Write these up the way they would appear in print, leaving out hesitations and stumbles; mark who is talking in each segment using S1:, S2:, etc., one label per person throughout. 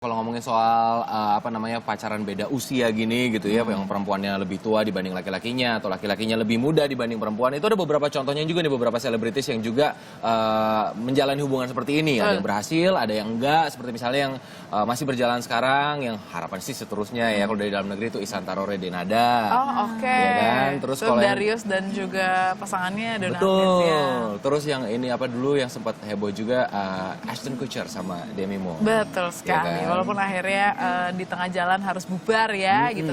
S1: Kalau ngomongin soal apa namanya pacaran beda usia gini gitu ya, yang perempuannya lebih tua dibanding laki-lakinya atau laki-lakinya lebih muda dibanding perempuan, itu ada beberapa contohnya juga nih, beberapa selebritis yang juga menjalani hubungan seperti ini. Ada yang berhasil, ada yang enggak, seperti misalnya yang masih berjalan sekarang, yang harapan sih seterusnya ya, kalau dari dalam negeri itu Isantaro Renada.
S2: Oh oke.
S1: Ya kan? Terus kalau
S2: Darius dan juga pasangannya Donna
S1: betul.
S2: Agnesia.
S1: Terus yang ini apa dulu yang sempat heboh juga Ashton Kutcher sama Demi Moore.
S2: Betul sekali.
S1: Ya kan?
S2: Walaupun akhirnya di tengah jalan harus bubar ya gitu.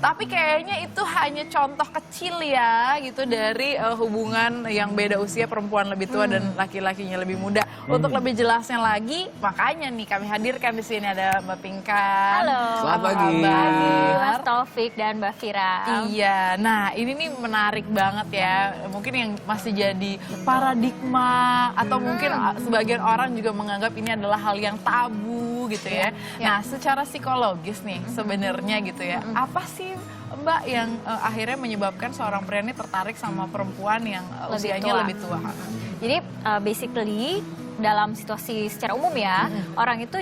S2: Tapi kayaknya itu hanya contoh kecil ya gitu dari hubungan yang beda usia, perempuan lebih tua dan laki-lakinya lebih muda. Untuk lebih jelasnya lagi, makanya nih kami hadirkan di sini ada Mbak Pinkan.
S3: Halo.
S1: Selamat
S2: Apa
S1: pagi.
S2: kabar?
S3: Mas Taufik dan Mbak Fira.
S2: Iya, nah ini nih menarik banget ya. Mungkin yang masih jadi paradigma atau mungkin sebagian orang juga menganggap ini adalah hal yang tabu gitu ya. Nah, secara psikologis nih sebenarnya gitu ya. Apa sih Mbak yang akhirnya menyebabkan seorang pria ini tertarik sama perempuan yang usianya lebih tua?
S3: Jadi basically dalam situasi secara umum ya, orang itu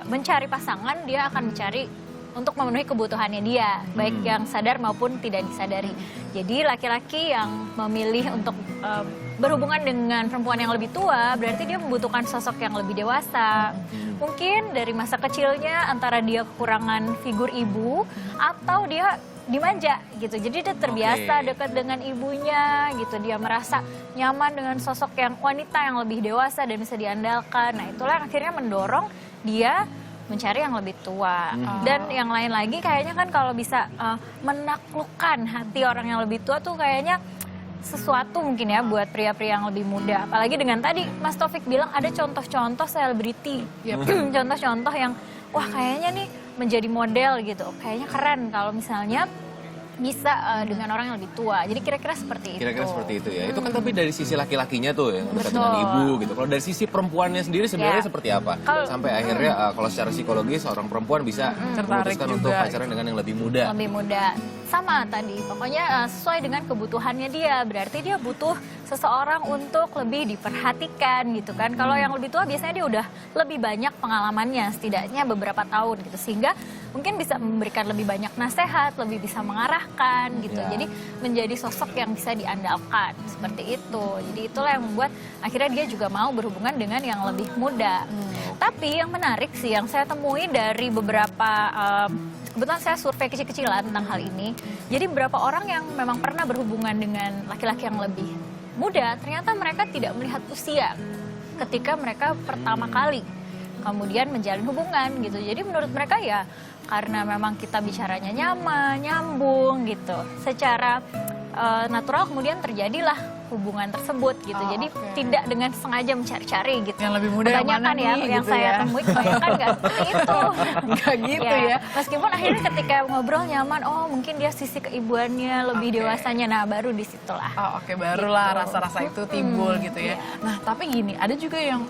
S3: mencari pasangan, dia akan mencari untuk memenuhi kebutuhannya dia, baik yang sadar maupun tidak disadari. Jadi laki-laki yang memilih untuk berhubungan dengan perempuan yang lebih tua, berarti dia membutuhkan sosok yang lebih dewasa. Mungkin dari masa kecilnya antara dia kekurangan figur ibu atau dia dimanja gitu. Jadi dia terbiasa dekat dengan ibunya gitu. Dia merasa nyaman dengan sosok yang wanita yang lebih dewasa dan bisa diandalkan. Nah, itulah yang akhirnya mendorong dia mencari yang lebih tua. Dan yang lain lagi kayaknya kan kalau bisa menaklukkan hati orang yang lebih tua tuh kayaknya sesuatu mungkin ya buat pria-pria yang lebih muda. Apalagi dengan tadi Mas Taufik bilang ada contoh-contoh selebriti. Contoh-contoh yang wah kayaknya nih menjadi model gitu. Kayaknya keren kalau misalnya bisa dengan orang yang lebih tua. Jadi kira-kira seperti itu.
S1: Kira-kira seperti itu ya. Itu kan tapi dari sisi laki-lakinya tuh yang dekat dengan ibu gitu. Kalau dari sisi perempuannya sendiri sebenarnya seperti apa? Sampai akhirnya kalau secara psikologis seorang perempuan bisa memutuskan untuk pacaran dengan yang lebih muda.
S3: Lebih muda. Sama tadi, pokoknya sesuai dengan kebutuhannya dia. Berarti dia butuh seseorang untuk lebih diperhatikan gitu kan. Kalau yang lebih tua biasanya dia udah lebih banyak pengalamannya, setidaknya beberapa tahun gitu. Sehingga mungkin bisa memberikan lebih banyak nasihat, lebih bisa mengarahkan gitu. Jadi menjadi sosok yang bisa diandalkan, seperti itu. Jadi itulah yang membuat akhirnya dia juga mau berhubungan dengan yang lebih muda. Tapi yang menarik sih yang saya temui dari beberapa kebetulan saya survei kecil-kecilan tentang hal ini. Jadi beberapa orang yang memang pernah berhubungan dengan laki-laki yang lebih muda, ternyata mereka tidak melihat usia ketika mereka pertama kali kemudian menjalin hubungan gitu. Jadi menurut mereka ya karena memang kita bicaranya nyaman, nyambung gitu. Secara natural kemudian terjadilah hubungan tersebut gitu. Jadi tidak dengan sengaja mencari-cari gitu.
S2: Yang lebih muda yang mana nih,
S3: yang
S2: gitu
S3: saya
S2: ya.
S3: temui kebanyakan nggak seperti itu.
S2: Nggak gitu ya.
S3: Meskipun akhirnya ketika ngobrol nyaman, oh mungkin dia sisi keibuannya lebih dewasanya. Nah baru disitulah.
S2: Barulah rasa-rasa itu timbul gitu ya. Nah tapi gini, ada juga yang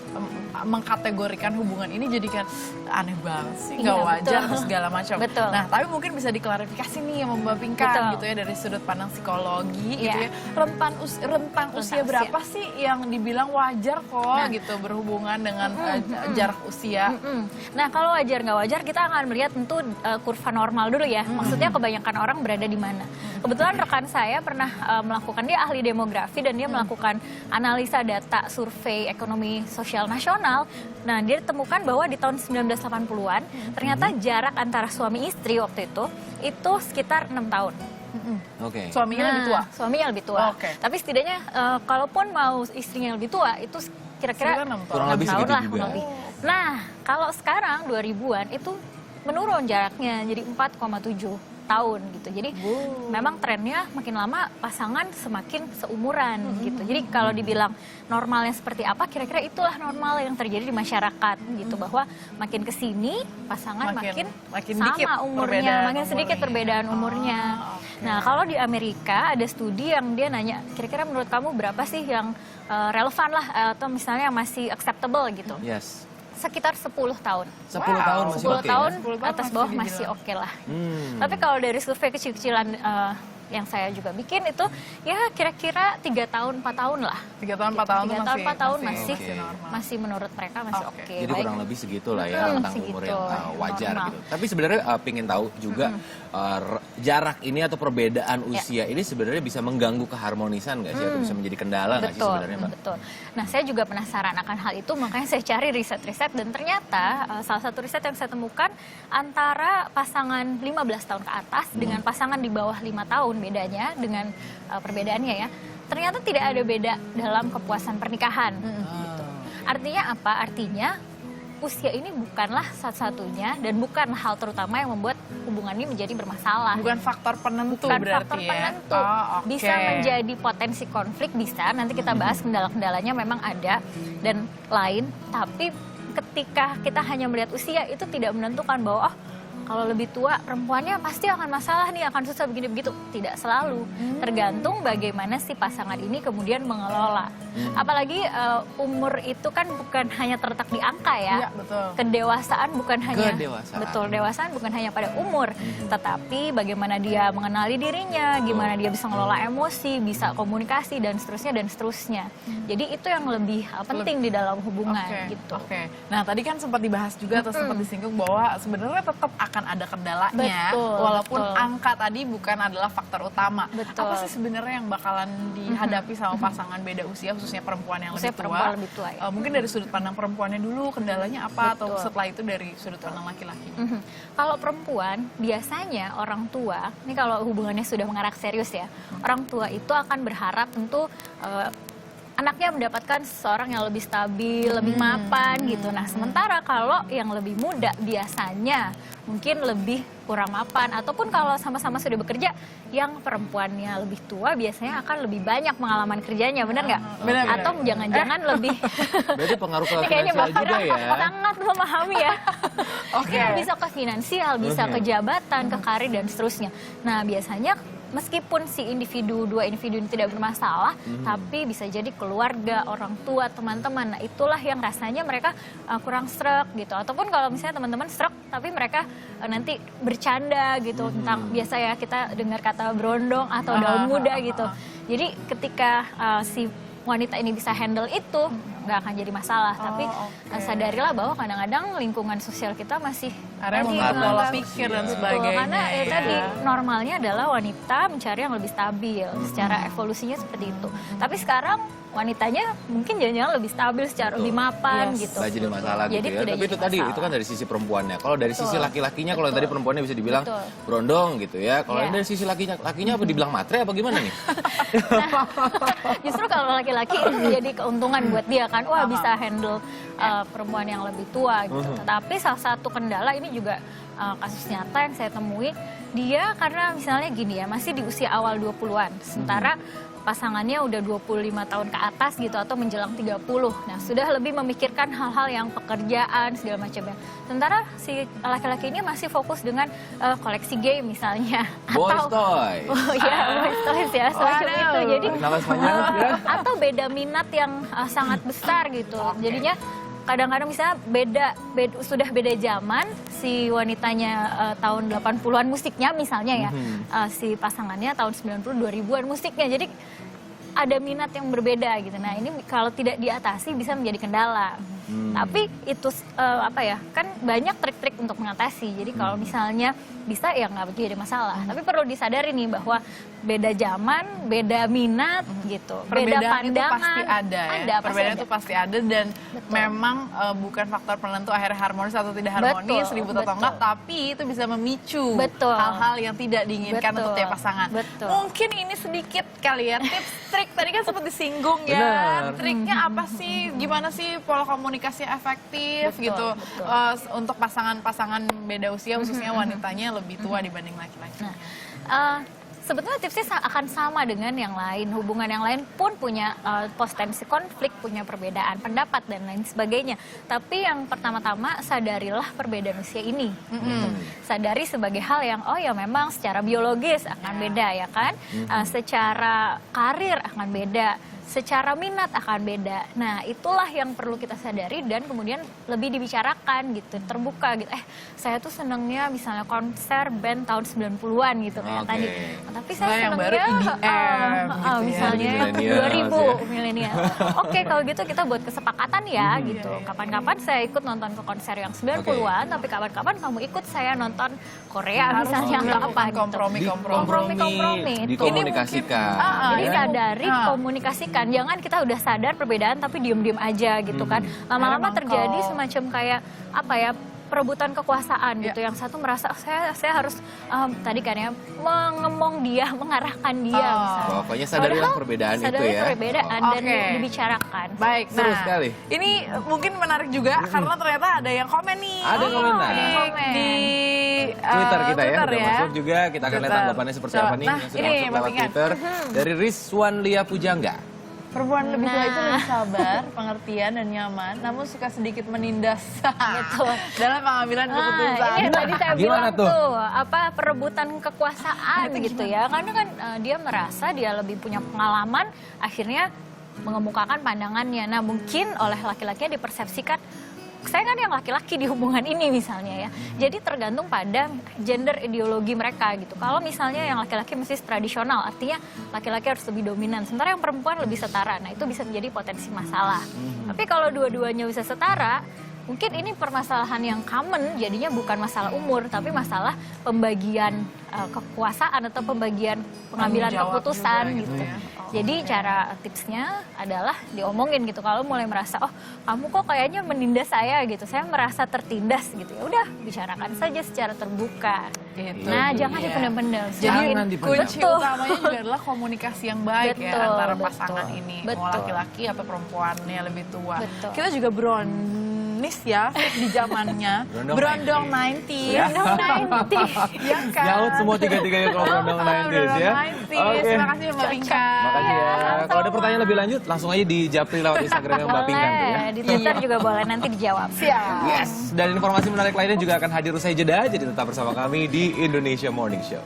S2: mengkategorikan hubungan ini jadi kan aneh banget sih, nggak wajar terus segala macam. Nah tapi mungkin bisa diklarifikasi nih yang membabingkan gitu ya dari sudut pandang psikologi gitu ya. Rentang usia berapa sih yang dibilang wajar kok gitu berhubungan dengan jarak usia?
S3: Nah kalau wajar nggak wajar kita akan melihat tentu kurva normal dulu ya. Maksudnya kebanyakan orang berada di mana. Kebetulan rekan saya pernah melakukan, dia ahli demografi dan dia melakukan analisa data survei ekonomi sosial nasional. Nah dia temukan bahwa di tahun 1980-an ternyata jarak antara suami istri waktu itu sekitar 6 tahun.
S2: Suaminya lebih tua?
S3: Suaminya lebih tua. Tapi setidaknya kalaupun mau istrinya lebih tua itu kira-kira 6 tahun lah. Nah kalau sekarang 2000-an itu menurun jaraknya jadi 4,7 tahun gitu. Jadi memang trennya makin lama pasangan semakin seumuran gitu. Jadi kalau dibilang normalnya seperti apa, kira-kira itulah normal yang terjadi di masyarakat gitu, bahwa makin kesini pasangan makin sama umurnya, makin sedikit perbedaan umurnya. Nah kalau di Amerika ada studi yang dia nanya, kira-kira menurut kamu berapa sih yang relevan lah atau misalnya yang masih acceptable gitu? Sekitar 10 tahun.
S1: 10 tahun masih
S3: 10 tahun atas bawah masih oke lah. Tapi kalau dari survei kecil-kecilan yang saya juga bikin itu ya kira-kira 3 tahun 4 tahun lah.
S2: 3 tahun 4 tahun
S3: 3 tahun 4 tahun
S2: normal.
S3: masih menurut mereka masih oke.
S1: Jadi kurang lebih segitu lah ya rentang umur yang wajar
S3: normal.
S1: gitu. Tapi sebenarnya pingin tahu juga jarak ini atau perbedaan usia ini sebenarnya bisa mengganggu keharmonisan nggak sih atau bisa menjadi kendala nggak sih sebenarnya, Mbak?
S3: Betul. Nah, saya juga penasaran akan hal itu, makanya saya cari riset-riset dan ternyata salah satu riset yang saya temukan antara pasangan 15 tahun ke atas dengan pasangan di bawah 5 tahun bedanya dengan perbedaannya ya. Ternyata tidak ada beda dalam kepuasan pernikahan. Gitu. Artinya apa? Artinya usia ini bukanlah satu-satunya dan bukan hal terutama yang membuat hubungan ini menjadi bermasalah.
S2: Bukan faktor penentu
S3: Bukan
S2: berarti
S3: faktor
S2: ya?
S3: penentu.
S2: Oh, oke.
S3: Bisa menjadi potensi konflik, bisa. Nanti kita bahas kendala-kendalanya memang ada dan lain. Tapi ketika kita hanya melihat usia itu tidak menentukan bahwa kalau lebih tua perempuannya pasti akan masalah nih, akan susah begini begitu. Tidak selalu. Tergantung bagaimana si pasangan ini kemudian mengelola. Apalagi umur itu kan bukan hanya terletak di angka ya.
S2: Iya, betul.
S3: Kedewasaan bukan hanya
S1: Kedewasaan.
S3: betul, dewasaan bukan hanya pada umur, tetapi bagaimana dia mengenali dirinya, gimana dia bisa mengelola emosi, bisa komunikasi dan seterusnya. Jadi itu yang lebih penting di dalam hubungan gitu.
S2: Oke. Nah, tadi kan sempat dibahas juga atau sempat disinggung bahwa sebenarnya tetap akan ada kendalanya,
S3: Betul,
S2: walaupun
S3: betul.
S2: angka tadi bukan adalah faktor utama.
S3: Betul.
S2: Apa sih sebenarnya yang bakalan dihadapi sama pasangan beda usia, khususnya perempuan yang
S3: Usia
S2: lebih tua?
S3: perempuan lebih tua, ya.
S2: Mungkin dari sudut pandang perempuannya dulu kendalanya apa, atau
S3: Betul.
S2: setelah itu dari sudut pandang laki-laki?
S3: Kalau perempuan, biasanya orang tua, ini kalau hubungannya sudah mengarah serius ya, orang tua itu akan berharap tentu anaknya mendapatkan seseorang yang lebih stabil, lebih mapan gitu. Nah, sementara kalau yang lebih muda biasanya mungkin lebih kurang mapan. Ataupun kalau sama-sama sudah bekerja, yang perempuannya lebih tua biasanya akan lebih banyak pengalaman kerjanya, benar nggak?
S2: Benar.
S3: Atau jangan-jangan lebih...
S1: Berarti pengaruh ke
S3: Ini kayaknya
S1: finansial
S3: Bapak
S1: juga ya?
S3: sangat memahami ya.
S2: Oke.
S3: Ya, bisa ke finansial, bisa ke jabatan, ke karir dan seterusnya. Nah, biasanya meskipun si dua individu ini tidak bermasalah, tapi bisa jadi keluarga, orang tua, teman-teman. Nah, itulah yang rasanya mereka kurang srek gitu. Ataupun kalau misalnya teman-teman srek, tapi mereka nanti bercanda gitu tentang biasa ya kita dengar kata berondong atau daun muda gitu. Jadi ketika si wanita ini bisa handle itu, nggak akan jadi masalah. Tapi sadarilah bahwa kadang-kadang lingkungan sosial kita masih
S2: Karena
S3: tadi
S2: membuat pola
S3: menganggap-
S2: pikir dan
S3: Betul,
S2: sebagainya.
S3: karena
S2: ya.
S3: tadi normalnya adalah wanita mencari yang lebih stabil, secara evolusinya seperti itu. Tapi sekarang wanitanya mungkin jangan-jangan lebih stabil, secara lebih mapan
S2: Yes.
S3: gitu.
S1: Nggak jadi masalah
S3: Jadi
S1: gitu ya.
S3: tidak
S1: Tapi
S3: jadi
S1: itu tadi,
S3: masalah.
S1: itu kan dari sisi perempuannya. Kalau dari sisi
S3: Betul.
S1: laki-lakinya, kalau yang tadi perempuannya bisa dibilang
S3: Betul.
S1: berondong gitu ya. Kalau
S3: Iya.
S1: dari sisi lakinya apa dibilang matre apa gimana nih?
S3: Justru kalau laki-laki jadi keuntungan buat dia kan, wah bisa handle perempuan yang lebih tua gitu. Tetapi salah satu kendala ini juga kasus nyata yang saya temui, dia karena misalnya gini ya, masih di usia awal 20-an, sementara pasangannya udah 25 tahun ke atas gitu atau menjelang 30. Nah, sudah lebih memikirkan hal-hal yang pekerjaan segala macamnya. Sementara si laki-laki ini masih fokus dengan koleksi game misalnya.
S1: Boys toy.
S3: Oh ya, boys toys ya, semacam
S2: Waduh.
S3: itu. Jadi
S1: Nama sepanjang ya?
S3: atau beda minat yang sangat besar gitu. Jadinya kadang-kadang misalnya sudah beda zaman, si wanitanya tahun 80-an musiknya misalnya ya, si pasangannya tahun 90 2000-an musiknya. Jadi ada minat yang berbeda gitu. Nah, ini kalau tidak diatasi bisa menjadi kendala. Tapi itu kan banyak trik-trik untuk mengatasi. Jadi kalau misalnya bisa ya nggak jadi masalah. Tapi perlu disadari nih bahwa beda zaman, beda minat gitu, beda
S2: Perbedaan itu
S3: pandangan.
S2: pasti ada ya.
S3: Ada, pasti
S2: Perbedaan
S3: ada.
S2: itu pasti ada dan
S3: Betul.
S2: memang bukan faktor penentu akhirnya harmonis atau tidak harmonis,
S3: Betul,
S2: ribut atau
S3: betul.
S2: enggak, tapi itu bisa memicu
S3: Betul.
S2: hal-hal yang tidak diinginkan
S3: Betul.
S2: untuk tiap pasangan.
S3: Betul.
S2: Mungkin ini sedikit kali ya tips trik, tadi kan sempat disinggung ya.
S1: Benar.
S2: Triknya apa sih? Gimana sih pola komunikasi efektif
S3: Betul,
S2: gitu
S3: betul.
S2: untuk pasangan-pasangan beda usia, khususnya wanitanya lebih tua dibanding laki-laki.
S3: Nah, sebetulnya tipsnya akan sama dengan yang lain. Hubungan yang lain pun punya potensi konflik, punya perbedaan pendapat dan lain sebagainya. Tapi yang pertama-tama sadarilah perbedaan usia ini. Gitu. Sadari sebagai hal yang ya memang secara biologis akan beda ya kan, secara karir akan beda, secara minat akan beda. Nah, itulah yang perlu kita sadari dan kemudian lebih dibicarakan gitu, terbuka gitu. Saya tuh senengnya misalnya konser band tahun 90-an gitu kayak tadi. Nah, tapi saya
S2: yang baru
S3: senengnya
S2: EDM gitu
S3: misalnya
S1: Millennials,
S3: 2000 milenial. Oke, kalau gitu kita buat kesepakatan ya gitu. Kapan-kapan saya ikut nonton ke konser yang 90-an, tapi kapan-kapan kamu ikut saya nonton Korea
S2: Harus
S3: misalnya atau apa gitu.
S2: kompromi.
S1: Dikomunikasikan.
S3: Jadi sadari, komunikasikan. Jangan kita udah sadar perbedaan tapi diem-diem aja gitu kan. Lama-lama terjadi semacam kayak apa ya, perebutan kekuasaan gitu. Yang satu merasa saya harus tadi kan ya mengemong dia, mengarahkan dia misalnya.
S1: Pokoknya sadarilah perbedaan itu ya.
S3: Sadari perbedaan dan dibicarakan.
S2: Baik,
S1: seru sekali.
S2: Ini mungkin menarik juga karena ternyata ada yang komen nih.
S1: Ada komentar.
S2: Di
S1: Twitter kita ya, udah masuk juga. Kita akan lihat
S2: Twitter.
S1: tanggapannya seperti apa nih.
S2: Nah,
S1: yang sudah
S2: ini
S1: masuk lewat
S2: Mbak Pinkan.
S1: Twitter. Dari Rizwan Lia Pujangga.
S2: Perempuan lebih tua itu lebih sabar, pengertian dan nyaman, namun suka sedikit menindas
S3: Gitu.
S2: dalam pengambilan keputusan.
S3: Ini yang tadi saya
S1: Gimana
S3: bilang
S1: tuh?
S3: tuh, apa perebutan kekuasaan gitu ya. Karena kan dia merasa dia lebih punya pengalaman, akhirnya mengemukakan pandangannya. Nah, mungkin oleh laki-lakinya dipersepsikan saya kan yang laki-laki di hubungan ini misalnya ya. Jadi tergantung pada gender ideologi mereka gitu. Kalau misalnya yang laki-laki masih tradisional, artinya laki-laki harus lebih dominan. Sementara yang perempuan lebih setara. Nah, itu bisa menjadi potensi masalah. Tapi kalau dua-duanya bisa setara, mungkin ini permasalahan yang common, jadinya bukan masalah umur, tapi masalah pembagian kekuasaan atau pembagian pengambilan keputusan gitu. Jadi cara tipsnya adalah diomongin gitu. Kalau mulai merasa, oh kamu kok kayaknya menindas saya gitu, saya merasa tertindas gitu. Ya udah bicarakan saja secara terbuka.
S2: Gitu.
S3: Nah, jangan dipendam-pendam.
S1: Jangan dipendam.
S2: Kunci utamanya juga adalah komunikasi yang baik ya
S3: Betul,
S2: antara
S3: betul.
S2: pasangan ini, mau
S3: Betul.
S2: laki-laki atau perempuannya lebih tua.
S3: Betul.
S2: Kita juga brownies ya di zamannya. Brondong 90s.
S1: Ya.
S2: Ya kan?
S1: Nyaut semua tiga-tiganya kalau Brondong 90s ya. Oke.
S2: Terima kasih Mbak Pinkan.
S1: Makasih ya. Kalau ada pertanyaan lebih lanjut, langsung aja di japri lewat Instagramnya Mbak Pinkan tuh ya.
S3: Boleh, di Twitter juga boleh, nanti dijawab.
S2: Siap.
S1: Yes, dan informasi menarik lainnya juga akan hadir usai jeda, jadi tetap bersama kami di Indonesia Morning Show.